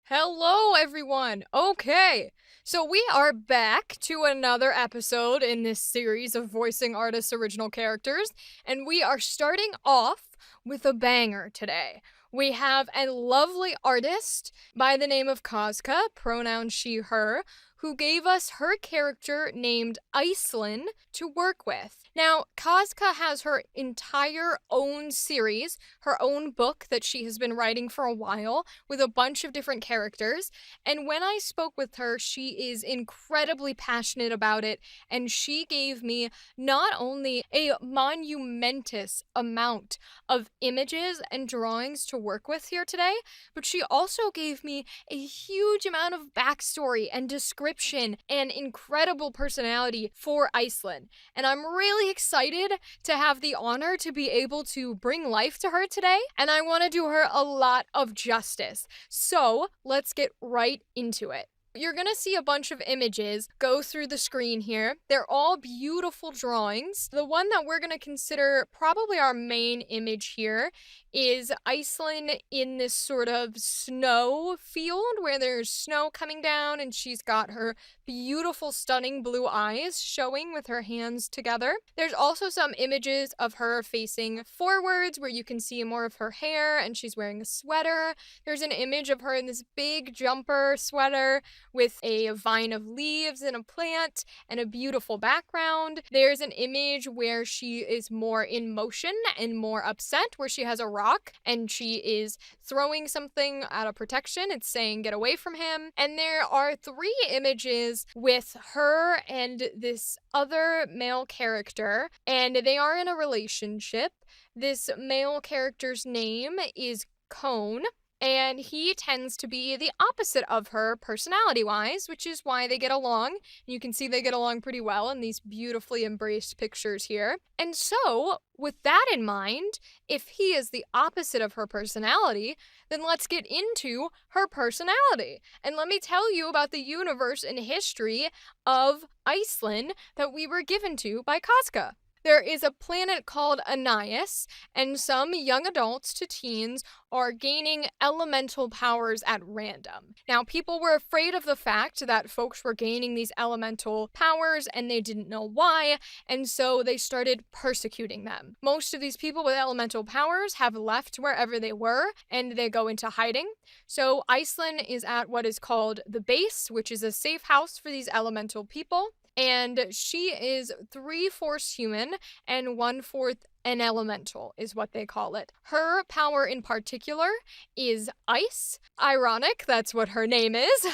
Hello, everyone. Okay, so we are back to another episode in this series of voicing artists' original characters, and we are starting off with a banger today. We have a lovely artist by the name of Kazka, pronoun she, her, who gave us her character named Icelyn to work with. Now, Kazka has her entire own series, her own book that she has been writing for a while, with a bunch of different characters. And when I spoke with her, she is incredibly passionate about it, and she gave me not only a monumentous amount of images and drawings to work with here today, but she also gave me a huge amount of backstory and description and incredible personality for Icelyn. And I'm really excited to have the honor to be able to bring life to her today, and I want to do her a lot of justice. So let's get right into it. You're gonna see a bunch of images go through the screen here. They're all beautiful drawings. The one that we're gonna consider probably our main image here is Icelyn in this sort of snow field where there's snow coming down, and she's got her beautiful, stunning blue eyes showing with her hands together. There's also some images of her facing forwards where you can see more of her hair, and she's wearing a sweater. There's an image of her in this big jumper sweater with a vine of leaves and a plant and a beautiful background. There's an image where she is more in motion and more upset, where she has a rock and she is throwing something out of protection. It's saying, "Get away from him." And there are three images with her and this other male character, and they are in a relationship. This male character's name is Cone, and he tends to be the opposite of her personality-wise, which is why they get along. You can see they get along pretty well in these beautifully embraced pictures here. And so, with that in mind, if he is the opposite of her personality, then let's get into her personality. And let me tell you about the universe and history of Icelyn that we were given to by Kazka. There is a planet called Anais, and some young adults to teens are gaining elemental powers at random. Now, people were afraid of the fact that folks were gaining these elemental powers and they didn't know why, and so they started persecuting them. Most of these people with elemental powers have left wherever they were and they go into hiding. So Icelyn is at what is called the base, which is a safe house for these elemental people. And she is 3/4 human and 1/4 an elemental, is what they call it. Her power in particular is ice. Ironic, that's what her name is,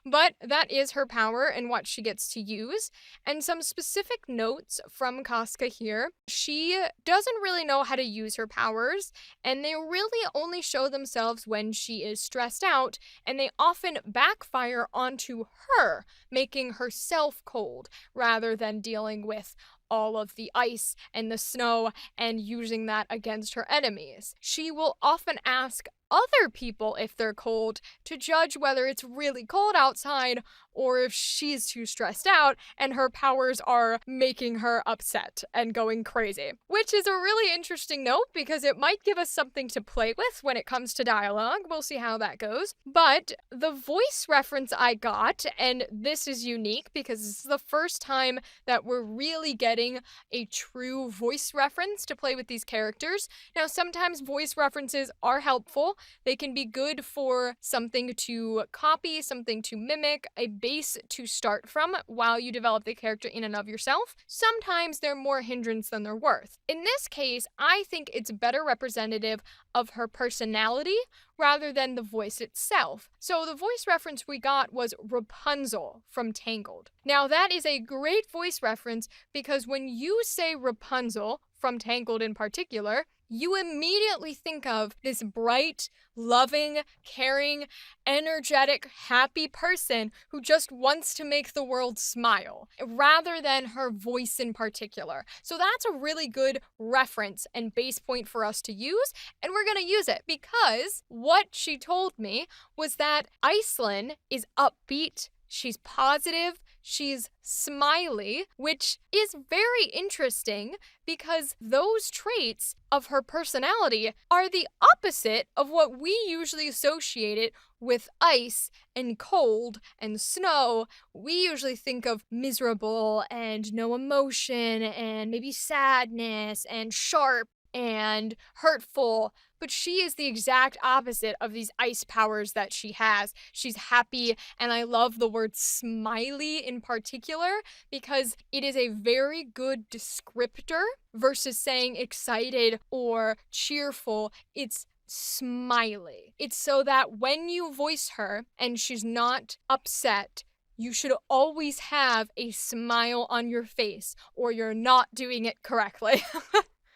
but that is her power and what she gets to use. And some specific notes from Kazka here. She doesn't really know how to use her powers, and they really only show themselves when she is stressed out, and they often backfire onto her, making herself cold, rather than dealing with all of the ice and the snow and using that against her enemies. She will often ask other people if they're cold to judge whether it's really cold outside or if she's too stressed out and her powers are making her upset and going crazy. Which is a really interesting note because it might give us something to play with when it comes to dialogue. We'll see how that goes. But the voice reference I got, and this is unique because this is the first time that we're really getting a true voice reference to play with these characters. Now, sometimes voice references are helpful. They can be good for something to copy, something to mimic, a base to start from while you develop the character in and of yourself. Sometimes they're more hindrance than they're worth. In this case, I think it's better representative of her personality rather than the voice itself. So the voice reference we got was Rapunzel from Tangled. Now that is a great voice reference because when you say Rapunzel, from Tangled in particular, you immediately think of this bright, loving, caring, energetic, happy person who just wants to make the world smile, rather than her voice in particular. So that's a really good reference and base point for us to use, and we're going to use it because what she told me was that Icelyn is upbeat, she's positive, she's smiley, which is very interesting because those traits of her personality are the opposite of what we usually associate it with ice and cold and snow. We usually think of miserable and no emotion and maybe sadness and sharp and hurtful, but she is the exact opposite of these ice powers that she has. She's happy, and I love the word smiley in particular because it is a very good descriptor versus saying excited or cheerful. It's smiley. It's so that when you voice her and she's not upset, you should always have a smile on your face or you're not doing it correctly.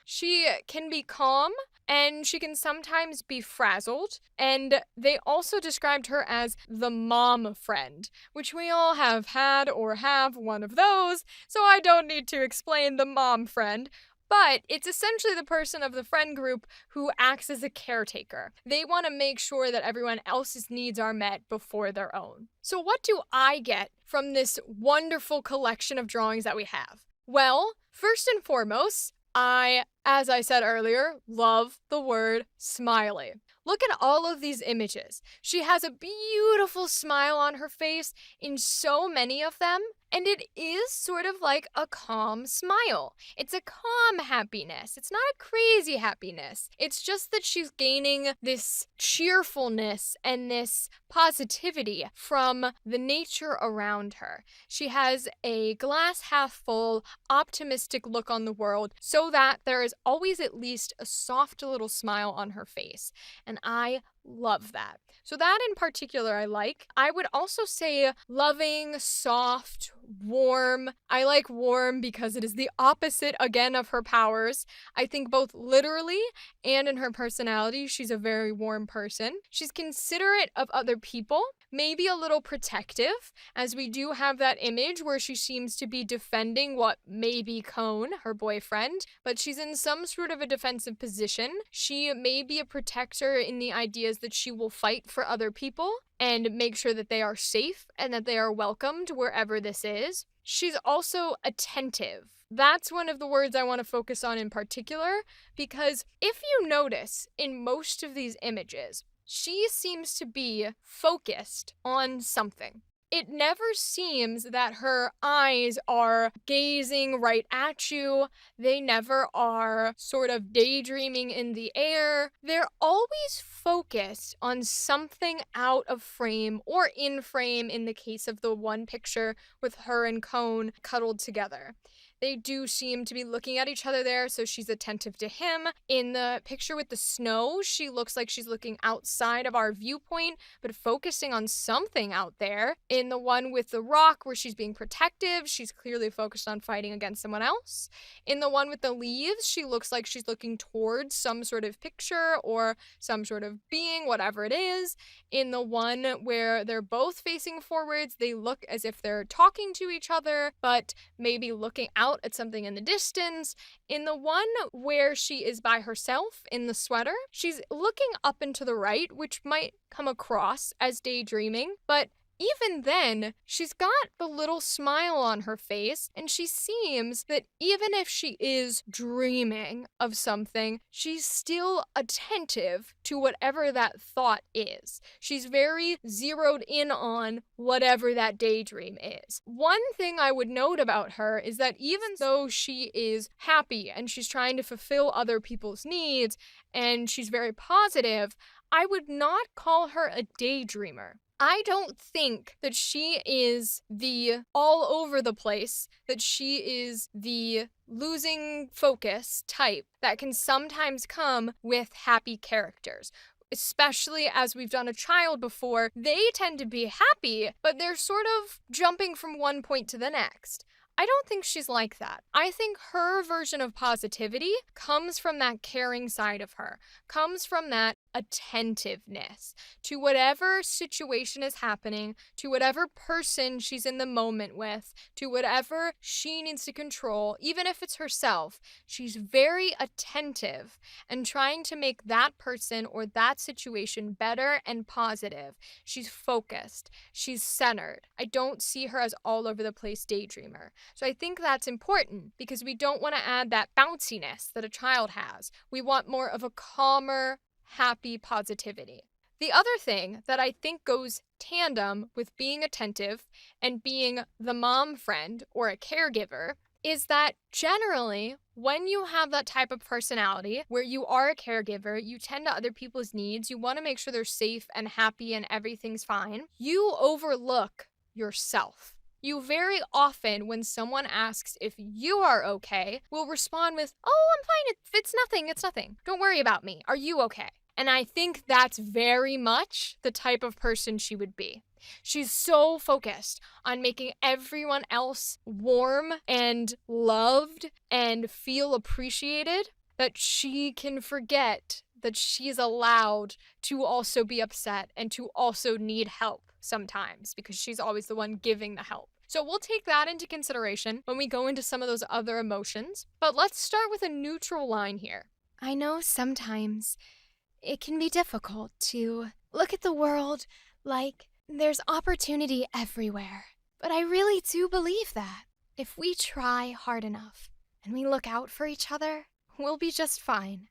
She can be calm and she can sometimes be frazzled, and they also described her as the mom friend, which we all have had or have one of those, so I don't need to explain the mom friend. But it's essentially the person of the friend group who acts as a caretaker. They want to make sure that everyone else's needs are met before their own. So what do I get from this wonderful collection of drawings that we have? Well, first and foremost, I, as I said earlier, love the word smiley. Look at all of these images. She has a beautiful smile on her face in so many of them, and it is sort of like a calm smile. It's a calm happiness. It's not a crazy happiness. It's just that she's gaining this cheerfulness and this positivity from the nature around her. She has a glass half full, optimistic look on the world so that there is always at least a soft little smile on her face. And I love that. So that in particular I like. I would also say loving, soft, warm. I like warm because it is the opposite again of her powers. I think both literally and in her personality, she's a very warm person. She's considerate of other people, maybe a little protective, as we do have that image where she seems to be defending what may be Cone, her boyfriend, but she's in some sort of a defensive position. She may be a protector in the ideas that she will fight for other people and make sure that they are safe and that they are welcomed wherever this is. She's also attentive. That's one of the words I want to focus on in particular, because if you notice in most of these images, she seems to be focused on something. It never seems that her eyes are gazing right at you. They never are sort of daydreaming in the air. They're always focused on something out of frame or in frame in the case of the one picture with her and Cone cuddled together. They do seem to be looking at each other there, so she's attentive to him. In the picture with the snow, she looks like she's looking outside of our viewpoint, but focusing on something out there. In the one with the rock, where she's being protective, she's clearly focused on fighting against someone else. In the one with the leaves, she looks like she's looking towards some sort of picture or some sort of being, whatever it is. In the one where they're both facing forwards, they look as if they're talking to each other, but maybe looking out at something in the distance. In the one where she is by herself in the sweater, she's looking up and to the right, which might come across as daydreaming, but even then, she's got the little smile on her face, and she seems that even if she is dreaming of something, she's still attentive to whatever that thought is. She's very zeroed in on whatever that daydream is. One thing I would note about her is that even though she is happy and she's trying to fulfill other people's needs, and she's very positive, I would not call her a daydreamer. I don't think that she is the all over the place, that she is the losing focus type that can sometimes come with happy characters. Especially as we've done a child before, they tend to be happy, but they're sort of jumping from one point to the next. I don't think she's like that. I think her version of positivity comes from that caring side of her, comes from that attentiveness to whatever situation is happening, to whatever person she's in the moment with, to whatever she needs to control, even if it's herself. She's very attentive and trying to make that person or that situation better and positive. She's focused. She's centered. I don't see her as all over the place daydreamer. So I think that's important because we don't want to add that bounciness that a child has. We want more of a calmer, happy positivity. The other thing that I think goes tandem with being attentive and being the mom friend or a caregiver is that generally when you have that type of personality where you are a caregiver, you tend to other people's needs, you want to make sure they're safe and happy and everything's fine, you overlook yourself. You very often, when someone asks if you are okay, will respond with, "Oh, I'm fine, it's nothing, don't worry about me, are you okay?" And I think that's very much the type of person she would be. She's so focused on making everyone else warm and loved and feel appreciated that she can forget that she's allowed to also be upset and to also need help sometimes because she's always the one giving the help. So we'll take that into consideration when we go into some of those other emotions. But let's start with a neutral line here. I know sometimes it can be difficult to look at the world like there's opportunity everywhere. But I really do believe that if we try hard enough and we look out for each other, we'll be just fine.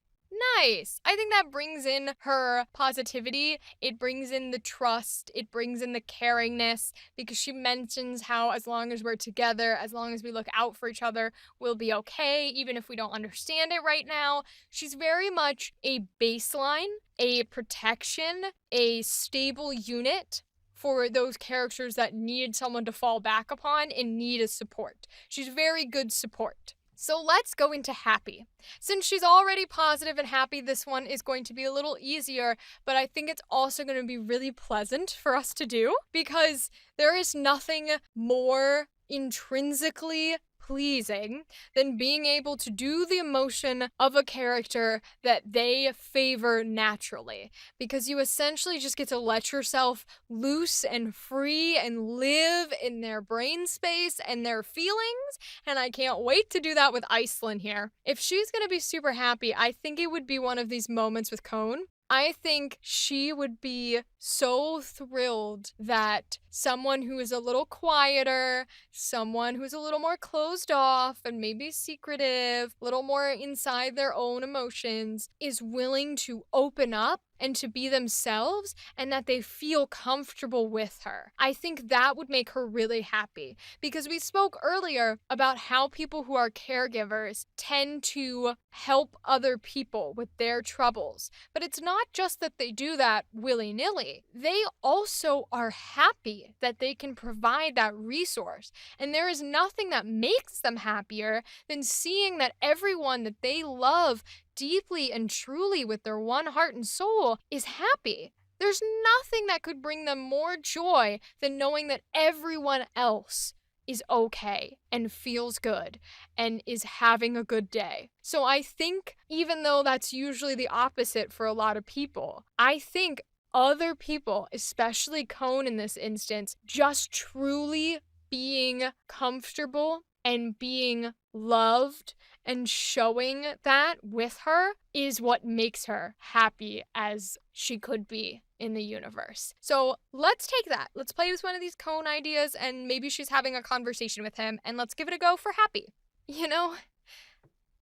Nice. I think that brings in her positivity. It brings in the trust. It brings in the caringness because she mentions how as long as we're together, as long as we look out for each other, we'll be okay, even if we don't understand it right now. She's very much a baseline, a protection, a stable unit for those characters that need someone to fall back upon and need a support. She's very good support. So let's go into happy. Since she's already positive and happy, this one is going to be a little easier, but I think it's also going to be really pleasant for us to do because there is nothing more intrinsically pleasing than being able to do the emotion of a character that they favor naturally, because you essentially just get to let yourself loose and free and live in their brain space and their feelings, and I can't wait to do that with Icelyn here. If she's gonna be super happy, I think it would be one of these moments with Cone. I think she would be so thrilled that someone who is a little quieter, someone who's a little more closed off and maybe secretive, a little more inside their own emotions, is willing to open up and to be themselves and that they feel comfortable with her. I think that would make her really happy because we spoke earlier about how people who are caregivers tend to help other people with their troubles. But it's not just that they do that willy-nilly. They also are happy that they can provide that resource. And there is nothing that makes them happier than seeing that everyone that they love deeply and truly with their one heart and soul is happy. There's nothing that could bring them more joy than knowing that everyone else is okay and feels good and is having a good day. So I think even though that's usually the opposite for a lot of people, I think other people, especially Cone in this instance, just truly being comfortable and being loved and showing that with her is what makes her happy as she could be in the universe. So let's take that. Let's play with one of these Cone ideas and maybe she's having a conversation with him and let's give it a go for happy. You know,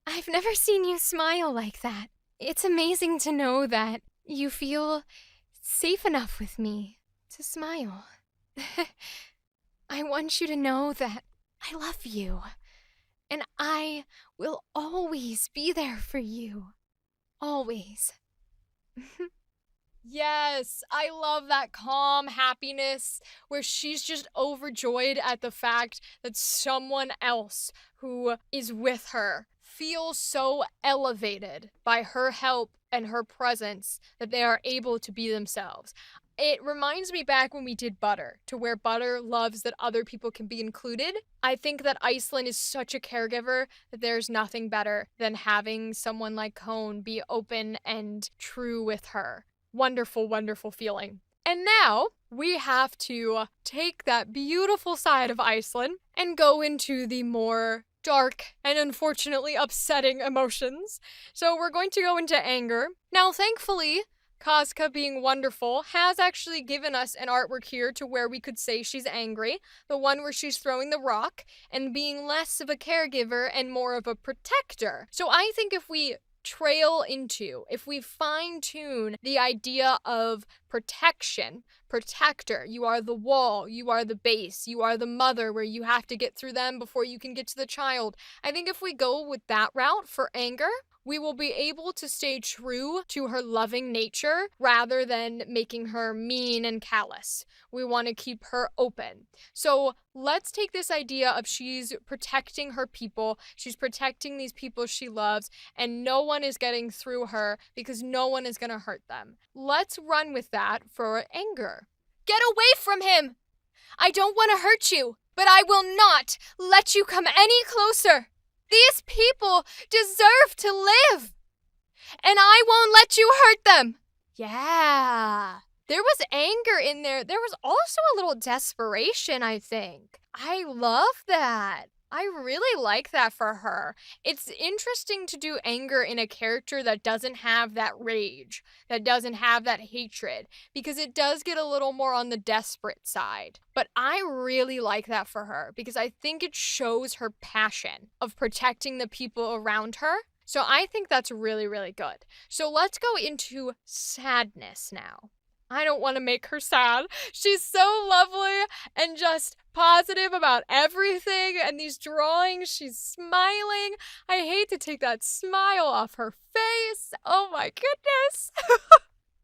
I've never seen you smile like that. It's amazing to know that you feel safe enough with me to smile. I want you to know that I love you. And I will always be there for you. Always. Yes, I love that calm happiness where she's just overjoyed at the fact that someone else who is with her feels so elevated by her help and her presence that they are able to be themselves. It reminds me back when we did Butter, to where Butter loves that other people can be included. I think that Icelyn is such a caregiver that there's nothing better than having someone like Cone be open and true with her Wonderful, wonderful feeling. And now we have to take that beautiful side of Icelyn and go into the more dark and unfortunately upsetting emotions. So we're going to go into anger. Now, thankfully, Kazka, being wonderful, has actually given us an artwork here to where we could say she's angry. The one where she's throwing the rock and being less of a caregiver and more of a protector. So I think if we if we fine-tune the idea of protection, protector, you are the wall, you are the base, you are the mother where you have to get through them before you can get to the child. I think if we go with that route for anger, we will be able to stay true to her loving nature rather than making her mean and callous. We want to keep her open. So let's take this idea of she's protecting her people, she's protecting these people she loves, and no one is getting through her because no one is going to hurt them. Let's run with that for anger. Get away from him! I don't want to hurt you, but I will not let you come any closer. These people deserve to live, and I won't let you hurt them. Yeah. There was anger in there. There was also a little desperation, I think. I love that. I really like that for her. It's interesting to do anger in a character that doesn't have that rage, that doesn't have that hatred, because it does get a little more on the desperate side. But I really like that for her because I think it shows her passion of protecting the people around her. So I think that's really, really good. So let's go into sadness now. I don't want to make her sad. She's so lovely and just positive about everything. And these drawings, she's smiling. I hate to take that smile off her face. Oh my goodness.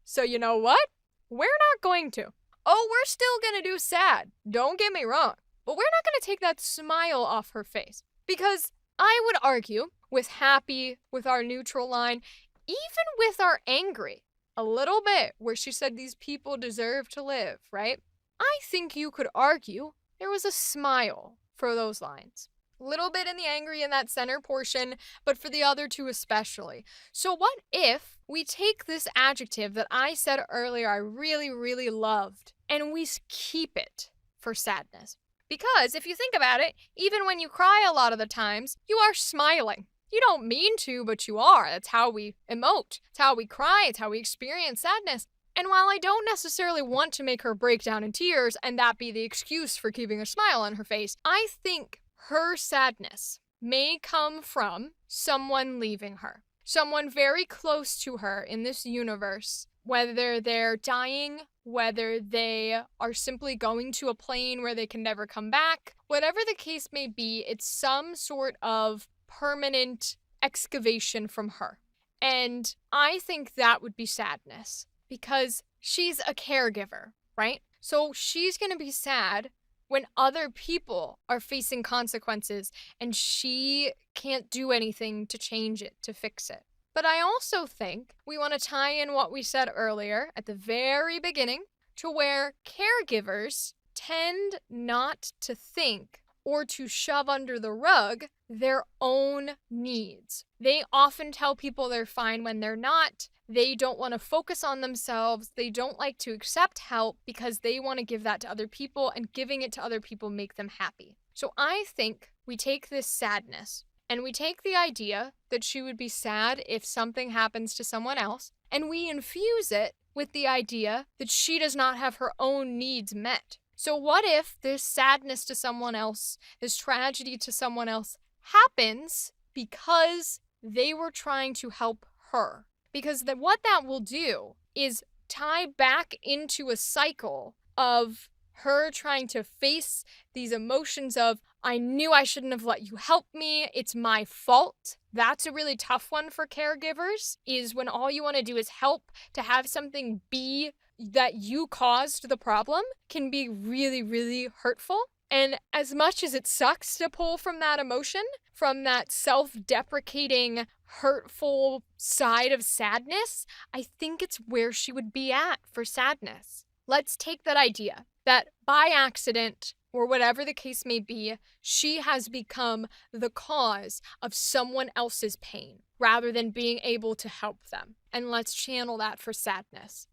So you know what? We're not going to. Oh, we're still going to do sad. Don't get me wrong. But we're not going to take that smile off her face. Because I would argue with happy, with our neutral line, even with our angry, a little bit, where she said these people deserve to live, right? I think you could argue there was a smile for those lines. A little bit in the angry in that center portion, but for the other two especially. So what if we take this adjective that I said earlier I really, really loved, and we keep it for sadness? Because if you think about it, even when you cry a lot of the times, you are smiling. You don't mean to, but you are. That's how we emote. It's how we cry. It's how we experience sadness. And while I don't necessarily want to make her break down in tears and that be the excuse for keeping a smile on her face, I think her sadness may come from someone leaving her. Someone very close to her in this universe, whether they're dying, whether they are simply going to a plane where they can never come back, whatever the case may be, it's some sort of permanent excavation from her. And I think that would be sadness because she's a caregiver, right? So she's going to be sad when other people are facing consequences and she can't do anything to change it, to fix it. But I also think we want to tie in what we said earlier at the very beginning to where caregivers tend not to think or to shove under the rug their own needs. They often tell people they're fine when they're not. They don't want to focus on themselves. They don't like to accept help because they want to give that to other people, and giving it to other people make them happy. So I think we take this sadness and we take the idea that she would be sad if something happens to someone else, and we infuse it with the idea that she does not have her own needs met. So what if this sadness to someone else, this tragedy to someone else happens because they were trying to help her? Because what that will do is tie back into a cycle of her trying to face these emotions of, I knew I shouldn't have let you help me, it's my fault. That's a really tough one for caregivers, is when all you want to do is help, to have something be that you caused the problem can be really, really hurtful. And as much as it sucks to pull from that emotion, from that self-deprecating, hurtful side of sadness, I think it's where she would be at for sadness. Let's take that idea that by accident, or whatever the case may be, she has become the cause of someone else's pain rather than being able to help them. And let's channel that for sadness.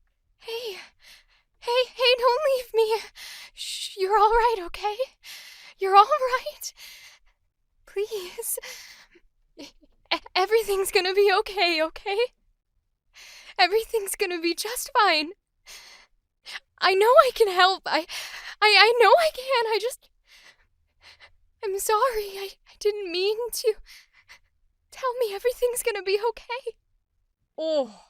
Hey, hey, don't leave me. Shh, you're all right, okay? You're all right. Please. Everything's gonna be okay, okay? Everything's gonna be just fine. I know I can help. I know I can. I'm sorry. I didn't mean to. Tell me everything's gonna be okay. Oh,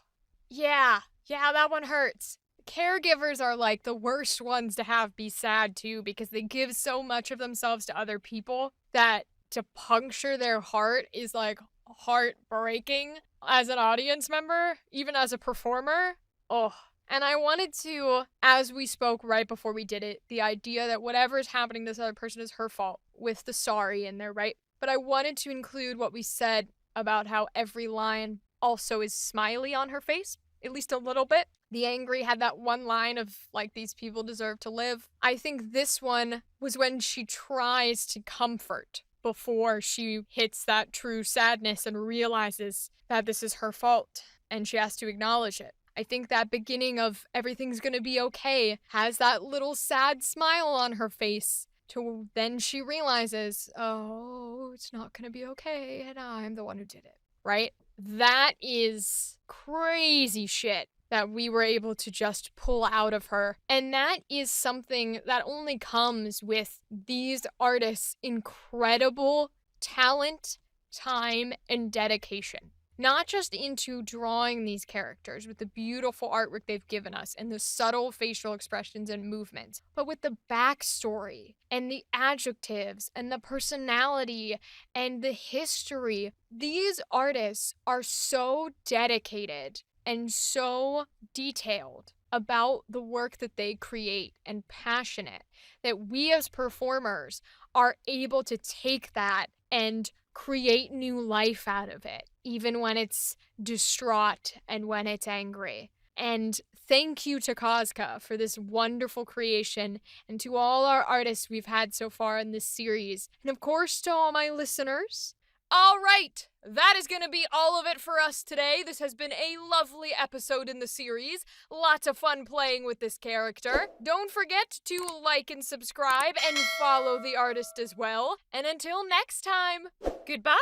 yeah, that one hurts. Caregivers are like the worst ones to have be sad too because they give so much of themselves to other people that to puncture their heart is like heartbreaking as an audience member, even as a performer. Oh. And I wanted to, as we spoke right before we did it, the idea that whatever is happening to this other person is her fault, with the sorry in there, right? But I wanted to include what we said about how every line also is smiley on her face, at least a little bit. The angry had that one line of, like, these people deserve to live. I think this one was when she tries to comfort before she hits that true sadness and realizes that this is her fault and she has to acknowledge it. I think that beginning of everything's gonna be okay has that little sad smile on her face to then she realizes, oh, it's not gonna be okay and I'm the one who did it, right? That is crazy shit that we were able to just pull out of her. And that is something that only comes with these artists' incredible talent, time, and dedication. Not just into drawing these characters with the beautiful artwork they've given us and the subtle facial expressions and movements, but with the backstory and the adjectives and the personality and the history. These artists are so dedicated and so detailed about the work that they create and passionate that we as performers are able to take that and create new life out of it, even when it's distraught and when it's angry. And thank you to Kazka for this wonderful creation, and to all our artists we've had so far in this series, and of course to all my listeners. All right, that is going to be all of it for us today. This has been a lovely episode in the series. Lots of fun playing with this character. Don't forget to like and subscribe and follow the artist as well. And until next time, goodbye!